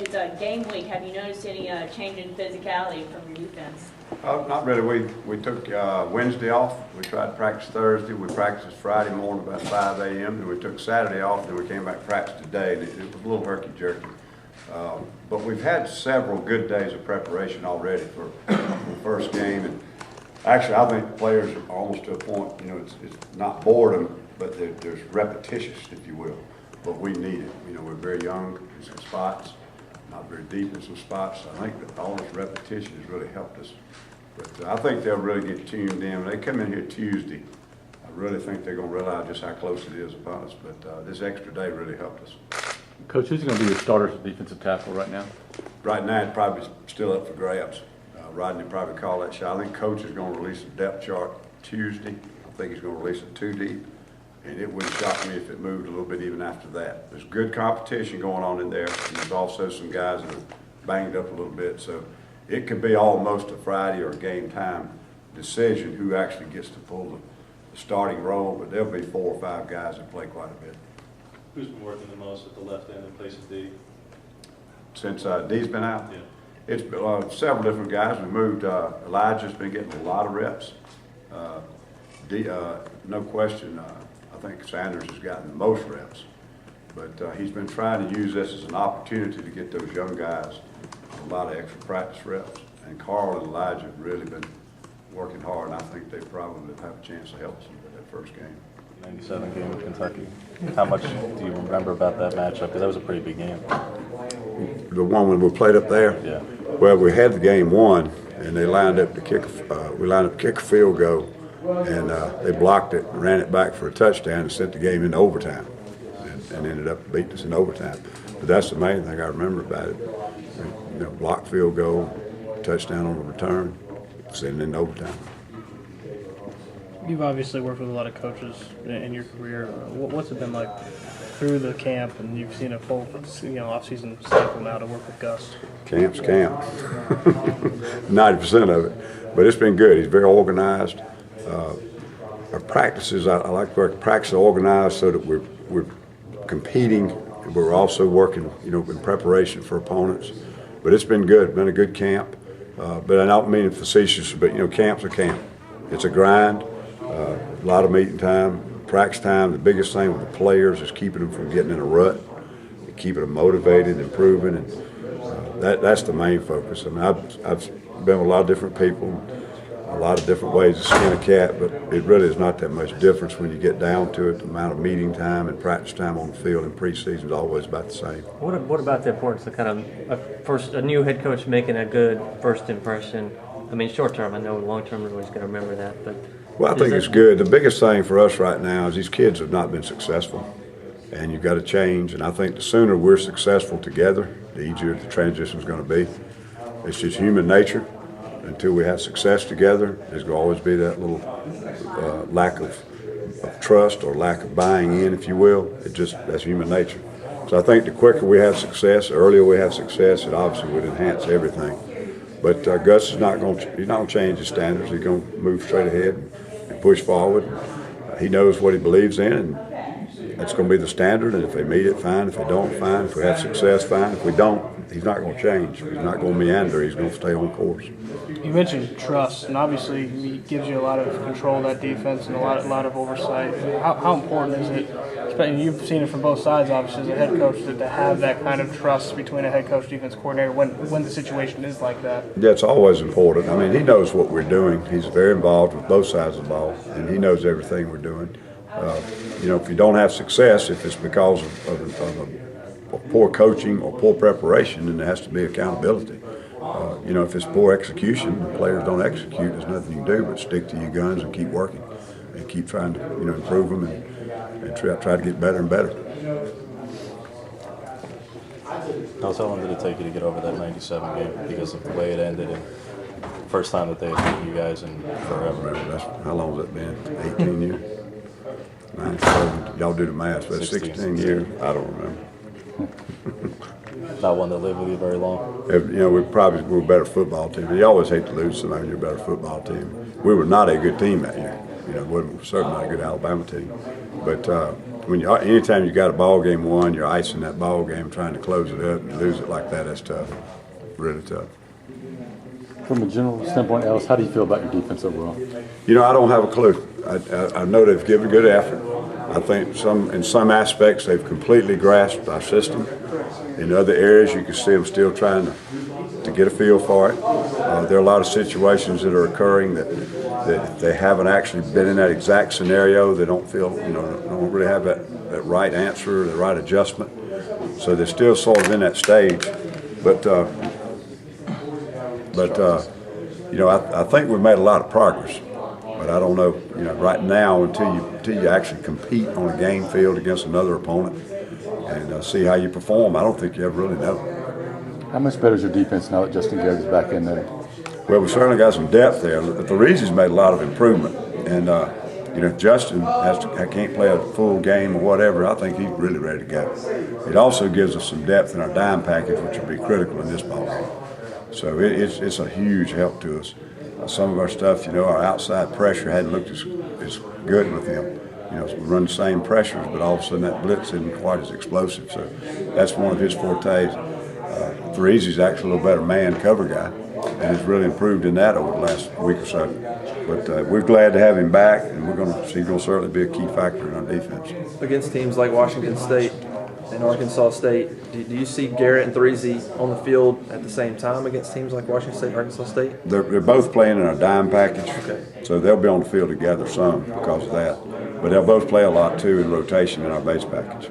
it's a game week. Have you noticed any change in physicality from your defense? Not really. We took Wednesday off. We tried to practice Thursday. We practiced Friday morning about 5 a.m. Then we took Saturday off. Then we came back to practice today. And it was a little herky-jerky. But we've had several good days of preparation already for the first game. And actually, I think the players are almost to a point, it's not boredom, but there's repetitious, if you will. But we need it. We're very young in some spots, not very deep in some spots. I think that all this repetition has really helped us. But I think they'll really get tuned in. When they come in here Tuesday, I really think they're going to realize just how close it is upon us. But this extra day really helped us. Coach, who's going to be your starters at defensive tackle right now? Right now, it's probably still up for grabs. Rodney probably called that shot. I think Coach is going to release a depth chart Tuesday. I think he's going to release it 2 deep. And it wouldn't shock me if it moved a little bit even after that. There's good competition going on in there. And there's also some guys that are banged up a little bit. So it could be almost a Friday or a game time decision who actually gets to pull the starting role. But there'll be 4 or 5 guys that play quite a bit. Who's been working the most at the left end in place of D? Since D's been out? Yeah. It's been several different guys. We moved, Elijah's been getting a lot of reps. No question, I think Sanders has gotten the most reps. But he's been trying to use this as an opportunity to get those young guys a lot of extra practice reps. And Carl and Elijah have really been working hard, and I think they probably have a chance to help us with that first game. 97 game with Kentucky. How much do you remember about that matchup? Because that was a pretty big game. The one when we played up there? Yeah. Well, we had the game won, and they lined up to kick. We lined up to kick a field goal, and they blocked it and ran it back for a touchdown and sent the game into overtime, and ended up beating us in overtime. But that's the main thing I remember about it. Blocked field goal, touchdown on the return, sent it into overtime. You've obviously worked with a lot of coaches in your career. What's it been like through the camp, and you've seen a full, off-season cycle now to work with Gus? Camp's camp, 90% of it, but it's been good. He's very organized. Our practices, I like our practices organized so that we're competing. We're also working, in preparation for opponents. But it's been good. Been a good camp. But I don't mean it facetious, but camp's a camp. It's a grind. A lot of meeting time, practice time. The biggest thing with the players is keeping them from getting in a rut, keeping them motivated, improving, and that's the main focus. I mean, I've been with a lot of different people, a lot of different ways to skin a cat, but it really is not that much difference when you get down to it. The amount of meeting time and practice time on the field in preseason is always about the same. What about the importance of kind of a new head coach making a good first impression? I mean, short term, I know long term everybody's going to remember that, but. Well, I think it's good. The biggest thing for us right now is these kids have not been successful, and you've got to change. And I think the sooner we're successful together, the easier the transition is going to be. It's just human nature. Until we have success together, there's going to always be that little lack of trust or lack of buying in, if you will. That's human nature. So I think the quicker we have success, the earlier we have success, it obviously would enhance everything. But Gus is not going to change his standards. He's going to move straight ahead and push forward. He knows what he believes in, and that's going to be the standard. And if they meet it, fine. If they don't, fine. If we have success, fine. If we don't, he's not going to change. He's not going to meander. He's going to stay on course. You mentioned trust, and obviously he gives you a lot of control of that defense and a lot of oversight. How important is it? And you've seen it from both sides, obviously, as a head coach, to have that kind of trust between a head coach, defense coordinator, when the situation is like that. Yeah, it's always important. I mean, he knows what we're doing. He's very involved with both sides of the ball, and he knows everything we're doing. If you don't have success, if it's because of poor coaching or poor preparation, then there has to be accountability. If it's poor execution, the players don't execute, there's nothing you can do but stick to your guns and keep working and keep trying to improve them and try to get better and better. How long did it take you to get over that 97 game because of the way it ended and first time that they had beaten you guys in forever? How long has that been? 18 years? 97. Y'all do the math. But 16 years. I don't remember. Not one that lived with you very long. We're a better football team. You always hate to lose somebody. You're a better football team. We were not a good team that year. We were certainly not a good Alabama team. But anytime you got a ball game won, you're icing that ball game, trying to close it up and lose it like that. That's tough, really tough. From a general standpoint, Ellis, how do you feel about your defense overall? You know, I don't have a clue. I know they've given good effort. I think in some aspects they've completely grasped our system. In other areas, you can see them still trying to get a feel for it. There are a lot of situations that are occurring that they haven't actually been in that exact scenario. They don't feel, don't really have that right answer, the right adjustment. So they're still sort of in that stage. But I think we've made a lot of progress. But I don't know, right now until you actually compete on a game field against another opponent and see how you perform, I don't think you ever really know. How much better is your defense now that Justin Garrett's back in there? Well, we certainly got some depth there. But the Reese's made a lot of improvement, and if Justin can't play a full game or whatever, I think he's really ready to go. It also gives us some depth in our dime package, which will be critical in this ball game. So it's a huge help to us. Some of our stuff, our outside pressure hadn't looked as good with him. We run the same pressures, but all of a sudden that blitz isn't quite as explosive. So that's one of his fortes. Threesy's actually a little better man cover guy, and has really improved in that over the last week or so. But we're glad to have him back, and he's going to certainly be a key factor in our defense. Against teams like Washington State and Arkansas State, do you see Garrett and Threesy on the field at the same time against teams like Washington State and Arkansas State? They're both playing in our dime package, Okay. So they'll be on the field together some because of that. But they'll both play a lot, too, in rotation in our base package.